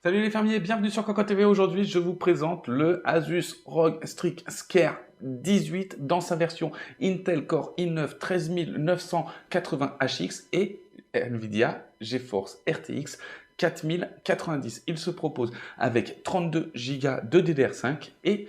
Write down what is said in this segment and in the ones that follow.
Salut les fermiers, bienvenue sur Coco TV. Aujourd'hui, je vous présente le Asus ROG Strix Scare 18 dans sa version Intel Core i9 13980HX et Nvidia GeForce RTX 4090. Il se propose avec 32 Go de DDR5 et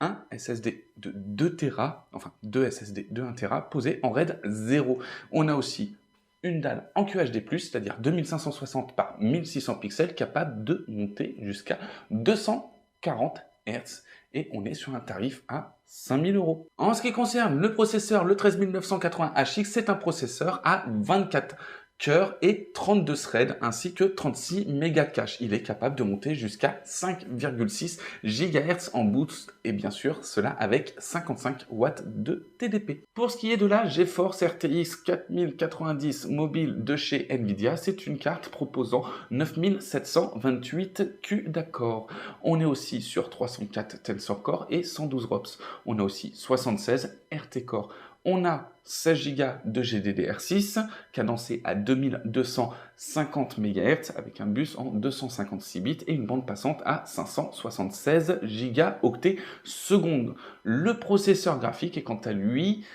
un SSD de 2 Tera, enfin 2 SSD de 1 Tera posé en RAID 0. On a aussi une dalle en QHD+, c'est-à-dire 2560 par 1600 pixels, capable de monter jusqu'à 240 Hz. Et on est sur un tarif à 5000 euros. En ce qui concerne le processeur, le 13980HX, c'est un processeur à 24 cœurs et 32 threads, ainsi que 36 mégas de cache. Il est capable de monter jusqu'à 5,6 GHz en boost, et bien sûr, cela avec 55 watts de TDP. Pour ce qui est de la GeForce RTX 4090 mobile de chez Nvidia, c'est une carte proposant 9728 Q d'accord. On est aussi sur 304 Tensor Core et 112 ROPS. On a aussi 76 RT Core. On a 16 Go de GDDR6, cadencé à 2250 MHz avec un bus en 256 bits et une bande passante à 576 gigaoctets secondes. Le processeur graphique est quant à lui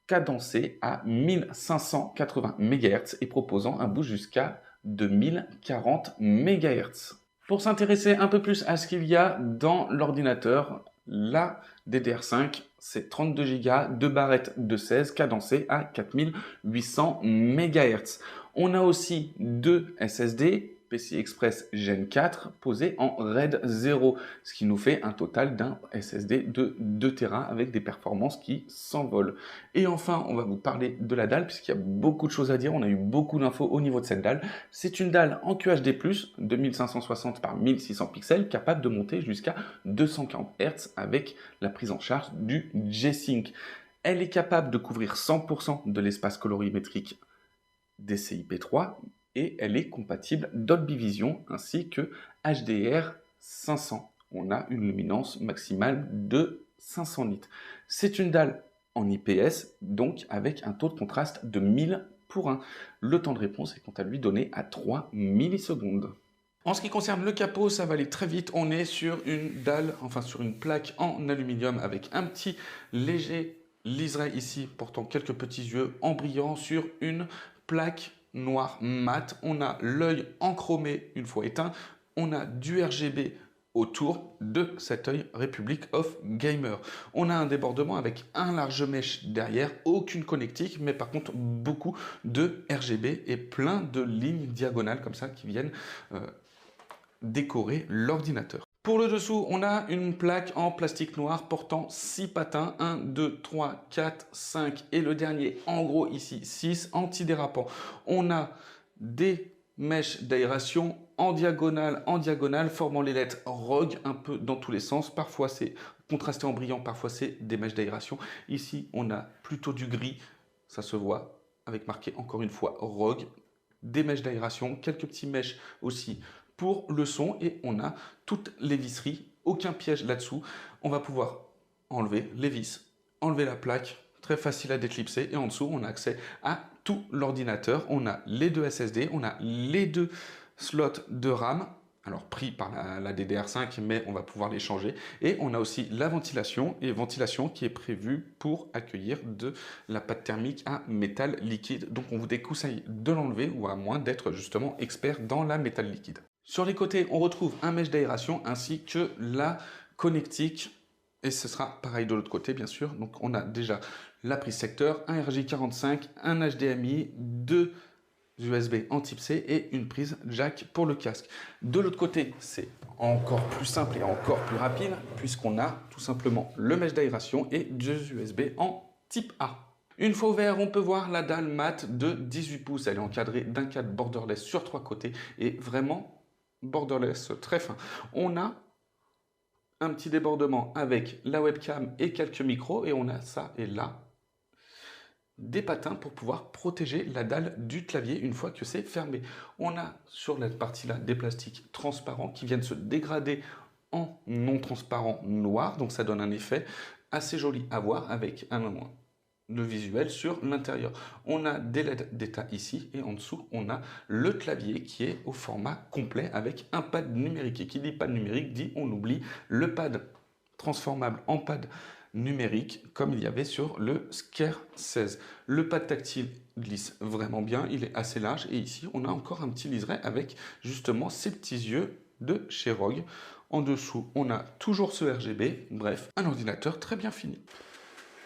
cadencé à 1580 MHz et proposant un boost jusqu'à 2040 MHz. Pour s'intéresser un peu plus à ce qu'il y a dans l'ordinateur, la DDR5, c'est 32 Go, 2 barrettes de 16 cadencées à 4800 MHz. On a aussi deux SSD PCI Express Gen 4 posés en RAID 0, ce qui nous fait un total d'un SSD de 2 Tera avec des performances qui s'envolent. Et enfin, on va vous parler de la dalle, puisqu'il y a beaucoup de choses à dire. On a eu beaucoup d'infos au niveau de cette dalle. C'est une dalle en QHD+, 2560 par 1600 pixels, capable de monter jusqu'à 240 Hz avec la prise en charge du G-Sync. Elle est capable de couvrir 100% de l'espace colorimétrique DCI-P3 et elle est compatible Dolby Vision ainsi que HDR500. On a une luminance maximale de 500 nits. C'est une dalle en IPS, donc avec un taux de contraste de 1000 pour 1. Le temps de réponse est quant à lui donné à 3 millisecondes. En ce qui concerne le capot, ça va aller très vite. On est sur une dalle, enfin sur une plaque en aluminium avec un petit léger liseré ici portant quelques petits yeux en brillant sur une plaque noire mat. On a l'œil enchromé une fois éteint. On a du RGB autour de cet œil Republic of Gamer. On a un débordement avec un large mesh derrière, aucune connectique, mais par contre beaucoup de RGB et plein de lignes diagonales comme ça qui viennent décorer l'ordinateur. Pour le dessous, on a une plaque en plastique noir portant 6 patins, 1, 2, 3, 4, 5 et le dernier, en gros ici, 6, antidérapants. On a des mèches d'aération en diagonale, formant les lettres ROG un peu dans tous les sens. Parfois c'est contrasté en brillant, parfois c'est des mèches d'aération. Ici, on a plutôt du gris, ça se voit, avec marqué encore une fois ROG, des mèches d'aération, quelques petits mèches aussi pour le son et on a toutes les visseries, aucun piège là-dessous. On va pouvoir enlever les vis, enlever la plaque, très facile à déclipser et en dessous on a accès à tout l'ordinateur. On a les deux SSD, on a les deux slots de RAM, alors pris par la DDR5 mais on va pouvoir les changer et on a aussi la ventilation et ventilation qui est prévue pour accueillir de la pâte thermique à métal liquide. Donc on vous déconseille de l'enlever ou à moins d'être justement expert dans la métal liquide. Sur les côtés, on retrouve un mèche d'aération ainsi que la connectique. Et ce sera pareil de l'autre côté, bien sûr. Donc, on a déjà la prise secteur, un RJ45, un HDMI, deux USB en type C et une prise jack pour le casque. De l'autre côté, c'est encore plus simple et encore plus rapide puisqu'on a tout simplement le mèche d'aération et deux USB en type A. Une fois ouvert, on peut voir la dalle mat de 18 pouces. Elle est encadrée d'un cadre borderless sur 3 côtés et vraiment borderless très fin. On a un petit débordement avec la webcam et quelques micros et on a ça et là des patins pour pouvoir protéger la dalle du clavier une fois que c'est fermé. On a sur cette partie-là des plastiques transparents qui viennent se dégrader en non transparent noir, donc ça donne un effet assez joli à voir avec un le visuel sur l'intérieur. On a des LED d'état ici et en dessous on a le clavier qui est au format complet avec un pad numérique. Et qui dit pad numérique dit on oublie le pad transformable en pad numérique comme il y avait sur le Scare 16. Le pad tactile glisse vraiment bien, il est assez large et ici on a encore un petit liseré avec justement ces petits yeux de chez Rogue. En dessous on a toujours ce RGB, bref un ordinateur très bien fini.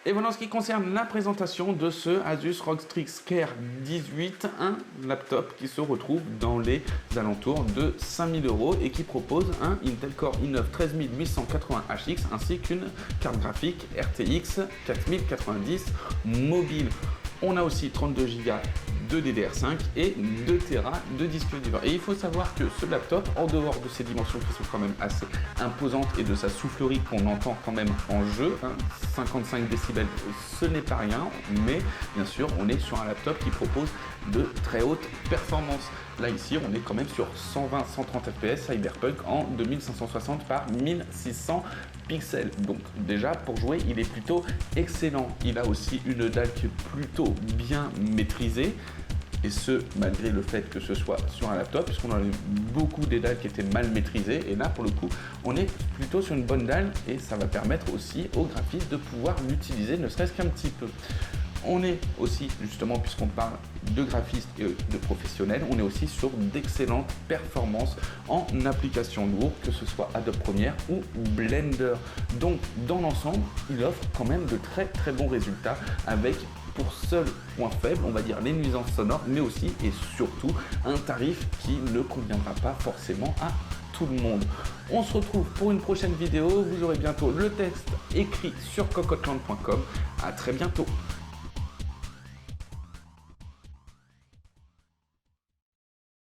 Et voilà en ce qui concerne la présentation de ce Asus ROG Strix Scare 18, un laptop qui se retrouve dans les alentours de 5000 € et qui propose un Intel Core i9 13880HX ainsi qu'une carte graphique RTX 4090 mobile. On a aussi 32 Go de DDR5 et 2 Tera de disque dur. Et il faut savoir que ce laptop, en dehors de ses dimensions qui sont quand même assez imposantes et de sa soufflerie qu'on entend quand même en jeu, 55 décibels, ce n'est pas rien, mais bien sûr, on est sur un laptop qui propose de très hautes performances. Là, ici, on est quand même sur 120-130 fps Cyberpunk en 2560 par 1600 pixels. Donc déjà, pour jouer, il est plutôt excellent. Il a aussi une dalle qui est plutôt bien maîtrisée. Et ce, malgré le fait que ce soit sur un laptop, puisqu'on a eu beaucoup des dalles qui étaient mal maîtrisées. Et là, pour le coup, on est plutôt sur une bonne dalle et ça va permettre aussi aux graphistes de pouvoir l'utiliser, ne serait-ce qu'un petit peu. On est aussi, justement, puisqu'on parle de graphistes et de professionnels, on est aussi sur d'excellentes performances en application lourde, que ce soit Adobe Premiere ou Blender. Donc, dans l'ensemble, il offre quand même de très très bons résultats avec, pour seul point faible, on va dire les nuisances sonores, mais aussi et surtout un tarif qui ne conviendra pas forcément à tout le monde. On se retrouve pour une prochaine vidéo. Vous aurez bientôt le texte écrit sur cocottland.com. À très bientôt.